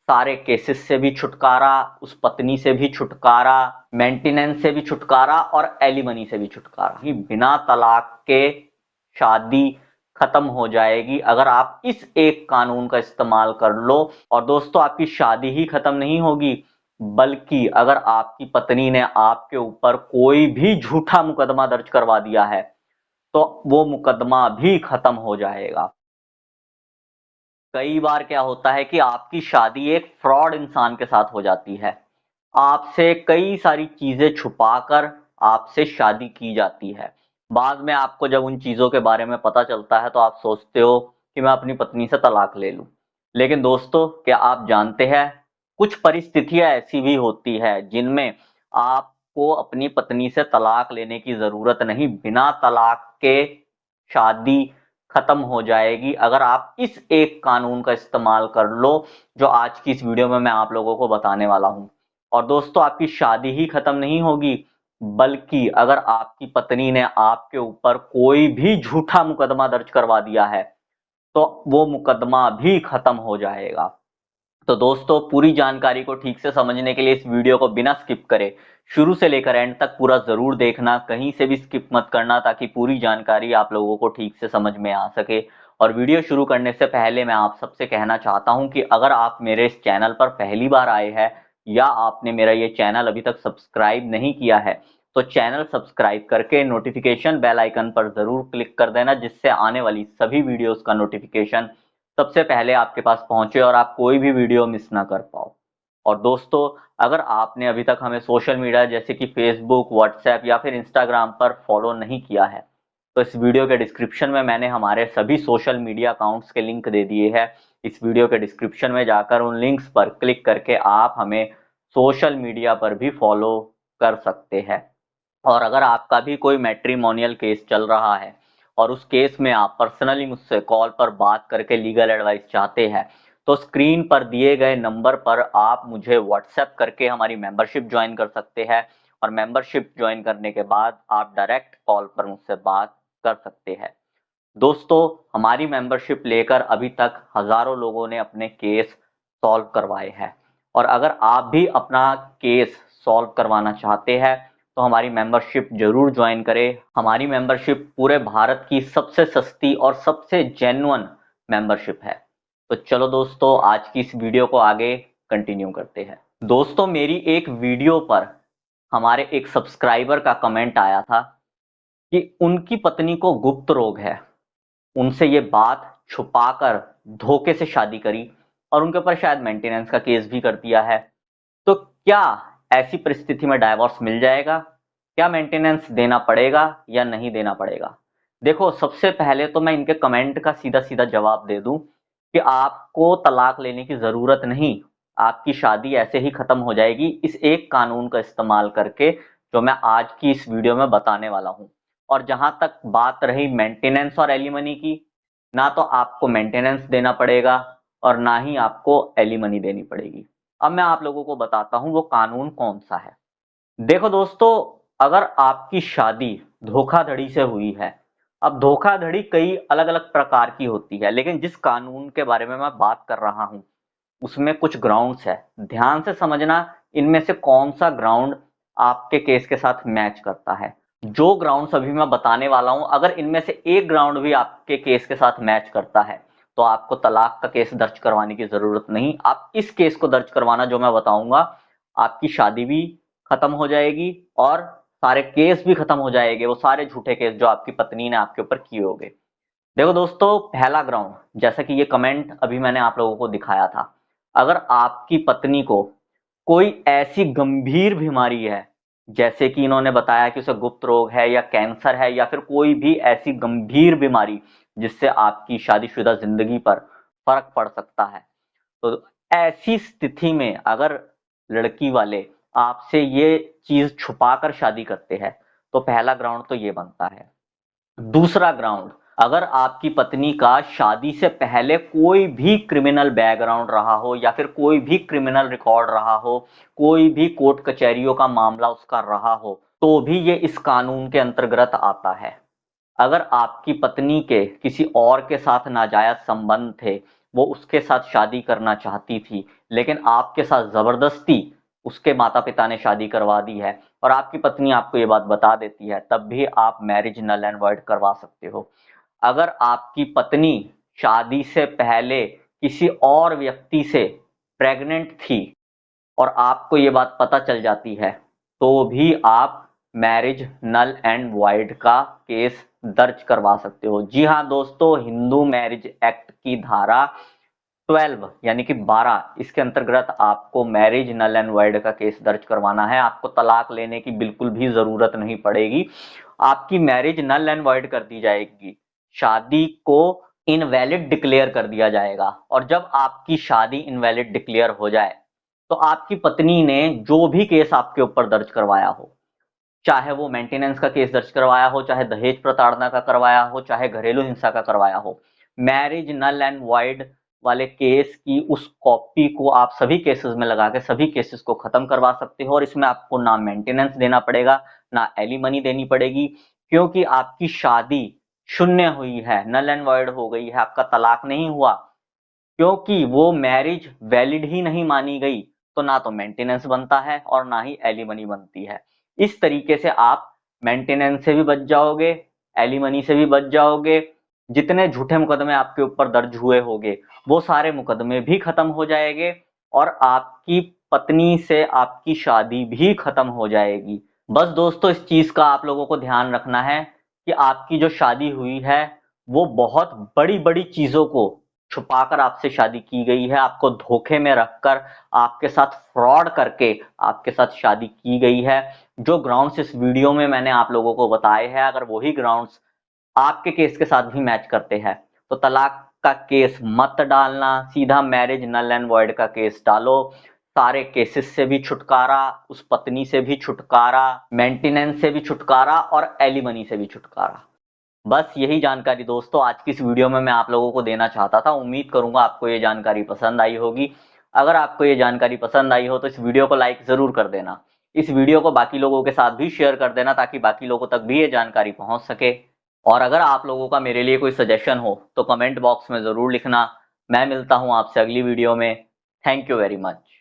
सारे केसेस से भी छुटकारा, उस पत्नी से भी छुटकारा, मेंटेनेंस से भी छुटकारा और एलिमनी से भी छुटकारा। कि बिना तलाक के शादी खत्म हो जाएगी अगर आप इस एक कानून का इस्तेमाल कर लो। और दोस्तों, आपकी शादी ही खत्म नहीं होगी, बल्कि अगर आपकी पत्नी ने आपके ऊपर कोई भी झूठा मुकदमा दर्ज करवा दिया है तो वो मुकदमा भी खत्म हो जाएगा। कई बार क्या होता है कि आपकी शादी एक फ्रॉड इंसान के साथ हो जाती है, आपसे कई सारी चीजें छुपाकर आपसे शादी की जाती है। बाद में आपको जब उन चीजों के बारे में पता चलता है तो आप सोचते हो कि मैं अपनी पत्नी से तलाक ले लूं। लेकिन दोस्तों, क्या आप जानते हैं, कुछ परिस्थितियां ऐसी भी होती है जिनमें आपको अपनी पत्नी से तलाक लेने की जरूरत नहीं, बिना तलाक के शादी खत्म हो जाएगी अगर आप इस एक कानून का इस्तेमाल कर लो जो आज की इस वीडियो में मैं आप लोगों को बताने वाला हूं। और दोस्तों, आपकी शादी ही खत्म नहीं होगी, बल्कि अगर आपकी पत्नी ने आपके ऊपर कोई भी झूठा मुकदमा दर्ज करवा दिया है तो वो मुकदमा भी खत्म हो जाएगा। तो दोस्तों, पूरी जानकारी को ठीक से समझने के लिए इस वीडियो को बिना स्किप करे शुरू से लेकर एंड तक पूरा जरूर देखना, कहीं से भी स्किप मत करना, ताकि पूरी जानकारी आप लोगों को ठीक से समझ में आ सके। और वीडियो शुरू करने से पहले मैं आप सबसे कहना चाहता हूं कि अगर आप मेरे इस चैनल पर पहली बार आए हैं या आपने मेरा ये चैनल अभी तक सब्सक्राइब नहीं किया है तो चैनल सब्सक्राइब करके नोटिफिकेशन बेल आइकन पर जरूर क्लिक कर देना, जिससे आने वाली सभी वीडियोस का नोटिफिकेशन सबसे पहले आपके पास पहुंचे और आप कोई भी वीडियो मिस ना कर पाओ। और दोस्तों, अगर आपने अभी तक हमें सोशल मीडिया जैसे कि फेसबुक, व्हाट्सएप या फिर इंस्टाग्राम पर फॉलो नहीं किया है तो इस वीडियो के डिस्क्रिप्शन में मैंने हमारे सभी सोशल मीडिया अकाउंट्स के लिंक दे दिए हैं। इस वीडियो के डिस्क्रिप्शन में जाकर उन लिंक्स पर क्लिक करके आप हमें सोशल मीडिया पर भी फॉलो कर सकते हैं। और अगर आपका भी कोई मैट्रिमोनियल केस चल रहा है और उस केस में आप पर्सनली मुझसे कॉल पर बात करके लीगल एडवाइस चाहते हैं तो स्क्रीन पर दिए गए नंबर पर आप मुझे व्हाट्सएप करके हमारी मेंबरशिप ज्वाइन कर सकते हैं। और मेंबरशिप ज्वाइन करने के बाद आप डायरेक्ट कॉल पर मुझसे बात कर सकते हैं। दोस्तों, हमारी मेंबरशिप लेकर अभी तक हजारों लोगों ने अपने केस सॉल्व करवाए हैं। और अगर आप भी अपना केस सॉल्व करवाना चाहते हैं तो हमारी मेंबरशिप जरूर ज्वाइन करें। हमारी मेंबरशिप पूरे भारत की सबसे सस्ती और सबसे जेन्युइन मेंबरशिप है। तो चलो दोस्तों, आज की इस वीडियो को आगे कंटिन्यू करते हैं। दोस्तों, मेरी एक वीडियो पर हमारे एक सब्सक्राइबर का कमेंट आया था कि उनकी पत्नी को गुप्त रोग है, उनसे ये बात छुपाकर धोखे से शादी करी और उनके ऊपर शायद मेंटेनेंस का केस भी कर दिया है। तो क्या ऐसी परिस्थिति में डाइवोर्स मिल जाएगा? क्या मेंटेनेंस देना पड़ेगा या नहीं देना पड़ेगा? देखो, सबसे पहले तो मैं इनके कमेंट का सीधा सीधा जवाब दे दूं कि आपको तलाक लेने की जरूरत नहीं, आपकी शादी ऐसे ही खत्म हो जाएगी इस एक कानून का इस्तेमाल करके जो मैं आज की इस वीडियो में बताने वाला हूं। और जहां तक बात रही मेंटेनेंस और एलिमनी की, ना तो आपको मेंटेनेंस देना पड़ेगा और ना ही आपको एलिमनी देनी पड़ेगी। अब मैं आप लोगों को बताता हूं वो कानून कौन सा है। देखो दोस्तों, अगर आपकी शादी धोखाधड़ी से हुई है, अब धोखाधड़ी कई अलग अलग प्रकार की होती है, लेकिन जिस कानून के बारे में मैं बात कर रहा हूं उसमें कुछ ग्राउंड्स है। ध्यान से समझना, इनमें से कौन सा ग्राउंड आपके केस के साथ मैच करता है। जो ग्राउंड्स अभी मैं बताने वाला हूं, अगर इनमें से एक ग्राउंड भी आपके केस के साथ मैच करता है तो आपको तलाक का केस दर्ज करवाने की जरूरत नहीं। आप इस केस को दर्ज करवाना जो मैं बताऊंगा, आपकी शादी भी खत्म हो जाएगी और सारे केस भी खत्म हो जाएंगे, वो सारे झूठे केस जो आपकी पत्नी ने आपके ऊपर किए होंगे। देखो दोस्तों, पहला ग्राउंड, जैसा कि ये कमेंट अभी मैंने आप लोगों को दिखाया था, अगर आपकी पत्नी को कोई ऐसी गंभीर बीमारी है, जैसे कि इन्होंने बताया कि उसे गुप्त रोग है या कैंसर है या फिर कोई भी ऐसी गंभीर बीमारी जिससे आपकी शादीशुदा जिंदगी पर फर्क पड़ सकता है, तो ऐसी स्थिति में अगर लड़की वाले आपसे ये चीज छुपाकर शादी करते हैं तो पहला ग्राउंड तो ये बनता है। दूसरा ग्राउंड, अगर आपकी पत्नी का शादी से पहले कोई भी क्रिमिनल बैकग्राउंड रहा हो या फिर कोई भी क्रिमिनल रिकॉर्ड रहा हो, कोई भी कोर्ट कचहरियों का मामला उसका रहा हो, तो भी ये इस कानून के अंतर्गत आता है। अगर आपकी पत्नी के किसी और के साथ नाजायज संबंध थे वो उसके साथ शादी करना चाहती थी, लेकिन आपके साथ जबरदस्ती उसके माता पिता ने शादी करवा दी है और आपकी पत्नी आपको ये बात बता देती है, तब भी आप मैरिज नल एंड वॉइड करवा सकते हो। अगर आपकी पत्नी शादी से पहले किसी और व्यक्ति से प्रेग्नेंट थी और आपको ये बात पता चल जाती है, तो भी आप मैरिज नल एंड वॉइड का केस दर्ज करवा सकते हो। जी हाँ दोस्तों, हिंदू मैरिज एक्ट की धारा 12 यानी कि 12 इसके अंतर्गत आपको मैरिज नल एंड वॉइड का केस दर्ज करवाना है। आपको तलाक लेने की बिल्कुल भी जरूरत नहीं पड़ेगी, आपकी मैरिज नल एंड वॉइड कर दी जाएगी, शादी को इनवैलिड डिक्लेयर कर दिया जाएगा। और जब आपकी शादी इनवैलिड डिक्लेयर हो जाए तो आपकी पत्नी ने जो भी केस आपके ऊपर दर्ज करवाया हो, चाहे वो मेंटेनेंस का केस दर्ज करवाया हो, चाहे दहेज प्रताड़ना का करवाया हो, चाहे घरेलू हिंसा का करवाया हो, मैरिज नल एंड वॉइड वाले केस की उस कॉपी को आप सभी केसेस में लगा के सभी केसेस को खत्म करवा सकते हो। और इसमें आपको ना मेंटेनेंस देना पड़ेगा, ना एलिमनी देनी पड़ेगी, क्योंकि आपकी शादी शून्य हुई है, नल एंड वॉइड हो गई है, आपका तलाक नहीं हुआ। क्योंकि वो मैरिज वैलिड ही नहीं मानी गई, तो ना तो मेंटेनेंस बनता है और ना ही एलिमनी बनती है। इस तरीके से आप मेंटेनेंस से भी बच जाओगे, एलिमनी से भी बच जाओगे। जितने झूठे मुकदमे आपके ऊपर दर्ज हुए होंगे वो सारे मुकदमे भी खत्म हो जाएंगे और आपकी पत्नी से आपकी शादी भी खत्म हो जाएगी। बस दोस्तों, इस चीज का आप लोगों को ध्यान रखना है कि आपकी जो शादी हुई है वो बहुत बड़ी बड़ी चीजों को छुपाकर आपसे शादी की गई है, आपको धोखे में रखकर, आपके साथ फ्रॉड करके आपके साथ शादी की गई है। जो ग्राउंड्स इस वीडियो में मैंने आप लोगों को बताए हैं, अगर वही ग्राउंड्स आपके केस के साथ भी मैच करते हैं तो तलाक का केस मत डालना, सीधा मैरिज नल एंड वॉइड का केस डालो। सारे केसेस से भी छुटकारा, उस पत्नी से भी छुटकारा, मेंटेनेंस से भी छुटकारा और एलिमनी से भी छुटकारा। बस यही जानकारी दोस्तों आज की इस वीडियो में मैं आप लोगों को देना चाहता था। उम्मीद करूंगा आपको ये जानकारी पसंद आई होगी। अगर आपको ये जानकारी पसंद आई हो तो इस वीडियो को लाइक जरूर कर देना, इस वीडियो को बाकी लोगों के साथ भी शेयर कर देना ताकि बाकी लोगों तक भी ये जानकारी पहुंच सके। और अगर आप लोगों का मेरे लिए कोई सजेशन हो तो कमेंट बॉक्स में जरूर लिखना। मैं मिलता हूं आपसे अगली वीडियो में। Thank you very much.